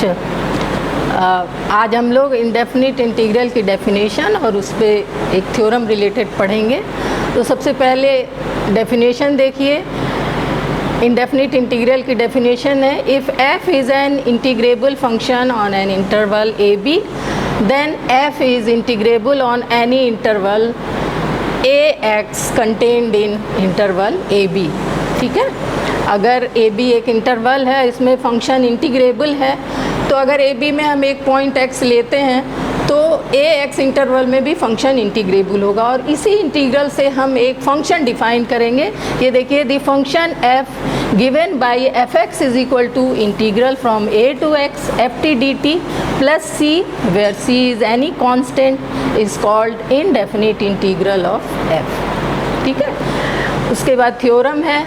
अच्छा, आज हम लोग इंडेफिनिट इंटीग्रल की डेफिनेशन और उस पर एक थ्योरम रिलेटेड पढ़ेंगे। तो सबसे पहले डेफिनेशन देखिए। इंडेफिनिट इंटीग्रल की डेफिनेशन है, if f is an integrable function on an interval A B then f is integrable on any interval A X contained in interval A B. ठीक है, अगर ए बी एक interval है, इसमें function integrable है, तो अगर ए बी में हम एक पॉइंट x लेते हैं तो ए एक्स इंटरवल में भी फंक्शन इंटीग्रेबल होगा। और इसी इंटीग्रल से हम एक फंक्शन डिफाइन करेंगे। ये देखिए, the function f given by F X is equal to integral from a to x F T D T plus c where c is any constant is called indefinite integral of f। ठीक है, उसके बाद theorem है,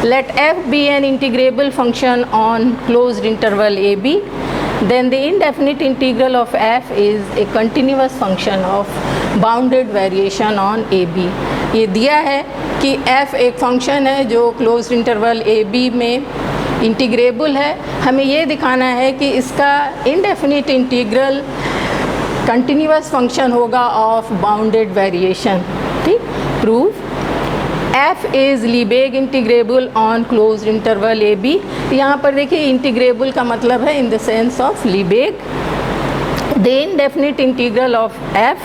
let f be an integrable function on closed interval a b then the indefinite integral of f is a continuous function of bounded variation on a b। ये दिया है कि f एक फंक्शन है जो क्लोज्ड इंटरवल a b में integrable है। हमें ये दिखाना है कि इसका इंडेफिनिट इंटीग्रल कंटिन्यूस फंक्शन होगा ऑफ बाउंडेड वेरिएशन। ठीक, proof f is Lebesgue integrable on closed interval A B. यहाँ पर देखिए, इंटीग्रेबल का मतलब है in the sense of Lebesgue. The indefinite integral of f,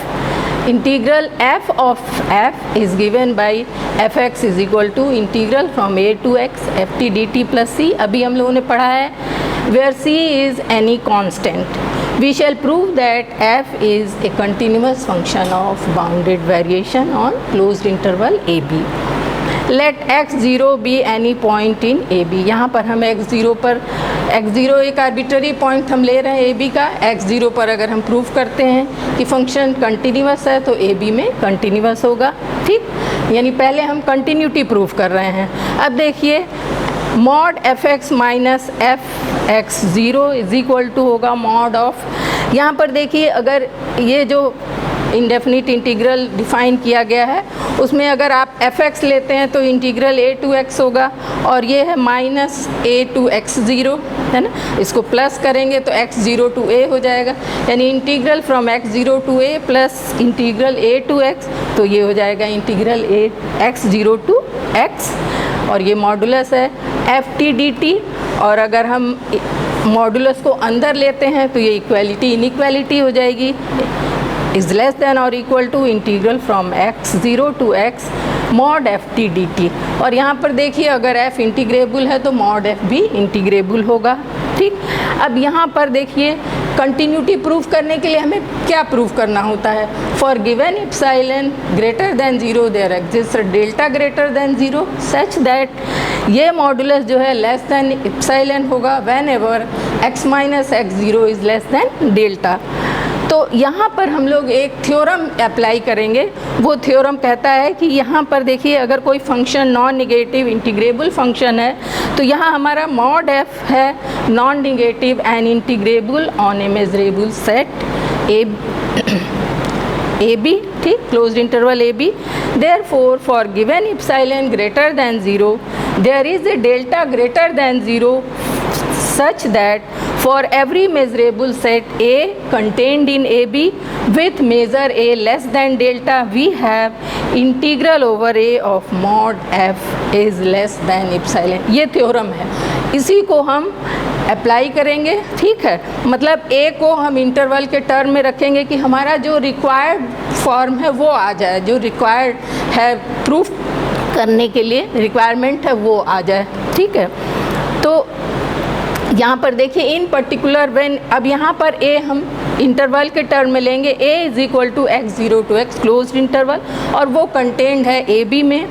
integral f of f is given by F X is equal to integral from a to x F T D T plus c। अभी हम लोगों ने पढ़ा है where c is any constant. We shall prove that f is a continuous function of bounded variation on closed interval a b. Let x0 be any point in a b। यहाँ पर हम x0 पर, x0 एक arbitrary point हम ले रहे हैं a b का। x0 पर अगर हम प्रूव करते हैं कि फंक्शन कंटिन्यूस है तो a b में कंटिन्यूस होगा। ठीक, यानी पहले हम कंटिन्यूटी प्रूव कर रहे हैं। अब देखिए, mod F x minus F x zero is equal to होगा मॉड ऑफ, यहाँ पर देखिए, अगर ये जो इंडेफिनिट इंटीग्रल डिफाइन किया गया है उसमें अगर आप एफ एक्स लेते हैं तो इंटीग्रल ए टू एक्स होगा, और ये है minus A to x zero, है ना। इसको प्लस करेंगे तो एक्स ज़ीरो टू ए हो जाएगा, यानी integral from x zero to A plus integral A to X, तो ये हो जाएगा integral A X zero to X, और ये मॉडुलस है एफ टी डी टी। और अगर हम मॉडुलस को अंदर लेते हैं तो ये इक्वालिटी इनइक्वालिटी हो जाएगी, इज़ लेस देन और equal to integral from x zero to x mod F T D T. और यहाँ पर देखिए, अगर f इंटीग्रेबल है तो मॉड f भी इंटीग्रेबल होगा। ठीक, अब यहाँ पर देखिए, कंटिन्यूटी प्रूफ करने के लिए हमें क्या प्रूफ करना होता है। For given epsilon greater than zero there exist delta greater than zero such that ये मॉडुलस जो है लेस देन इप्सिलॉन होगा whenever X minus x zero is less than delta. तो यहाँ पर हम लोग एक थ्योरम अप्लाई करेंगे। वो थ्योरम कहता है कि यहाँ पर देखिए, अगर कोई function non negative integrable function है तो यहाँ हमारा मॉड f है non negative and integrable on a measurable set A B. ठीक, closed interval A B. Therefore for given epsilon greater than zero there is a delta greater than zero such that for every measurable set A contained in AB with measure A less than delta we have integral over A of mod f is less than epsilon। ये theorem है, इसी को हम apply करेंगे। ठीक है, मतलब A को हम इंटरवल के टर्म में रखेंगे कि हमारा जो रिक्वायर्ड फॉर्म है वो आ जाए, जो रिक्वायर्ड है प्रूफ करने के लिए रिक्वायरमेंट है वो आ जाए। ठीक है, तो यहाँ पर देखिए, इन पर्टिकुलर व्हेन, अब यहाँ पर a हम इंटरवल के टर्म में लेंगे, a is equal to x zero to x closed interval, और वो कंटेंड है ए बी में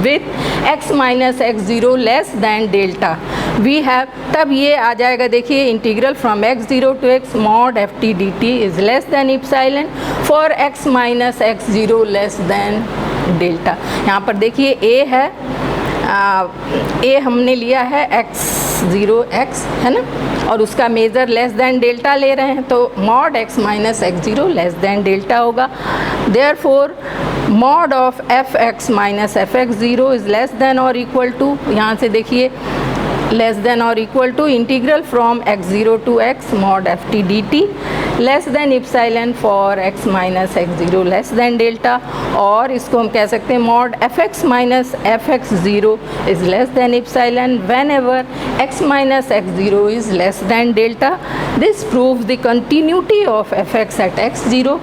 with x minus x zero less than delta we have. तब ये आ जाएगा, देखिए, integral from x zero to x mod F T D t is less than epsilon for x minus x zero less than delta. यहाँ पर देखिए a है, ए हमने लिया है एक्स ज़ीरो एक्स, है ना, और उसका मेजर लेस दैन डेल्टा ले रहे हैं, तो mod x minus x zero less than delta होगा। Therefore mod of f x minus F x zero is less than और इक्वल टू, यहाँ से देखिए लेस देन और equal to integral from x0 to x mod ft dt less than epsilon for x minus x0 less than delta, और इसको हम कह सकते हैं mod fx minus fx0 is less than epsilon when ever x minus x0 is less than delta. This proves the continuity of fx at x0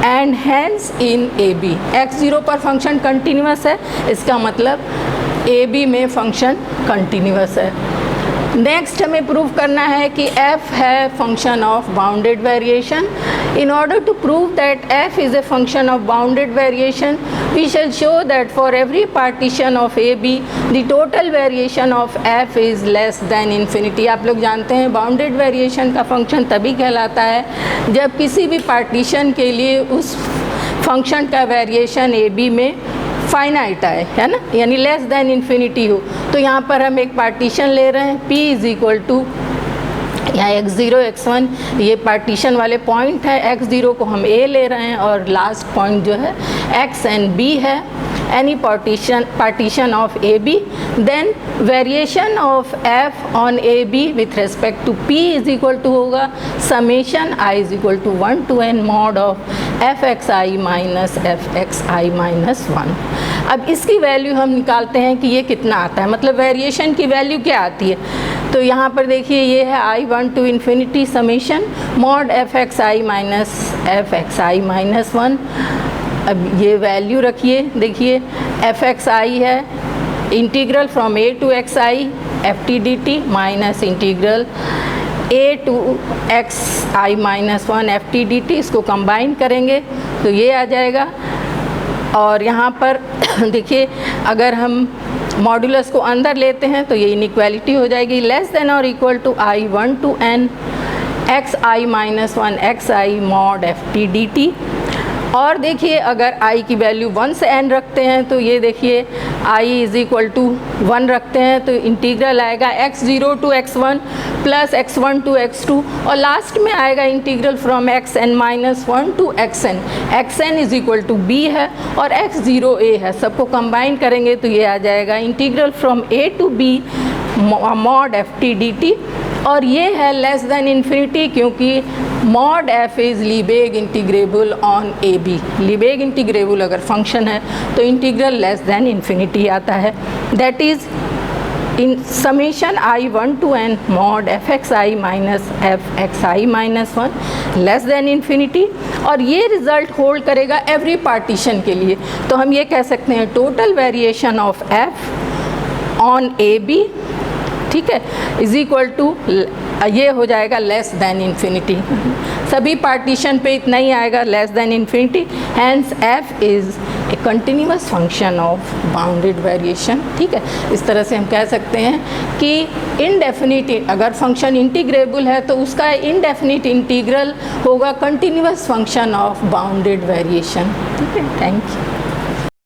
and hence in AB. x0 पर function continuous है, इसका मतलब AB में function continuous है. Next हमें prove करना है कि f है function of bounded variation. In order to prove that f is a function of bounded variation, we shall show that for every partition of AB, the total variation of f is less than infinity. आप लोग जानते हैं bounded variation का function तभी कहलाता है जब किसी भी पार्टीशन के लिए उस फंक्शन का वेरिएशन AB में फाइनाइट आए, है ना, यानी लेस देन इन्फिनिटी हो. तो यहाँ पर हम एक पार्टीशन ले रहे हैं p इज़ इक्वल टू यहाँ x0 x1 ये पार्टीशन वाले पॉइंट है, x0 को हम a ले रहे हैं और लास्ट पॉइंट जो है x एंड b है. Any partition of AB, then variation of f on AB with respect to p is equal to होगा summation i is equal to 1 to n mod of fxi minus fxi minus 1. अब इसकी value हम निकालते हैं कि ये कितना आता है, मतलब वेरिएशन की वैल्यू क्या आती है. तो यहाँ पर देखिए ये है i1 to infinity summation mod fxi minus fxi minus 1. अब ये वैल्यू रखिए, देखिए fxi है integral from a to xi ft dt minus integral a to xi minus 1 ft dt. इसको कंबाइन करेंगे तो ये आ जाएगा. और यहाँ पर देखिए अगर हम मॉड्यूलस को अंदर लेते हैं तो ये इनइक्वालिटी हो जाएगी लेस देन और equal to i1 to n xi minus 1 xi mod ft dt. और देखिए अगर i की वैल्यू 1 से n रखते हैं तो ये देखिए i इज़ इक्वल टू 1 रखते हैं तो इंटीग्रल आएगा x0 to x1 plus x1 to x2 और लास्ट में आएगा integral from xn minus 1 to xn. xn is equal to b है और x0 a है, सबको कंबाइन करेंगे तो ये आ जाएगा integral from a to b mod ft dt. और ये है लेस देन इन्फिनिटी क्योंकि mod f is Lebesgue integrable on AB. Lebesgue integrable अगर फंक्शन है तो इंटीग्रल लेस देन इन्फिनिटी आता है. That is in summation i1 to n mod fxi minus fxi minus 1 less than infinity. और ये result hold करेगा every partition के लिए. तो हम ये कह सकते हैं total variation of f on AB, ठीक है, इज़ इक्वल टू ये हो जाएगा लेस देन इन्फिनिटी. सभी पार्टीशन पे इतना ही आएगा less than infinity. Hence f is a continuous function of bounded variation. ठीक है, इस तरह से हम कह सकते हैं कि इनडेफिनिट अगर फंक्शन इंटीग्रेबल है तो उसका इनडेफिनिट इंटीग्रल होगा continuous function of bounded variation. ठीक है, थैंक यू.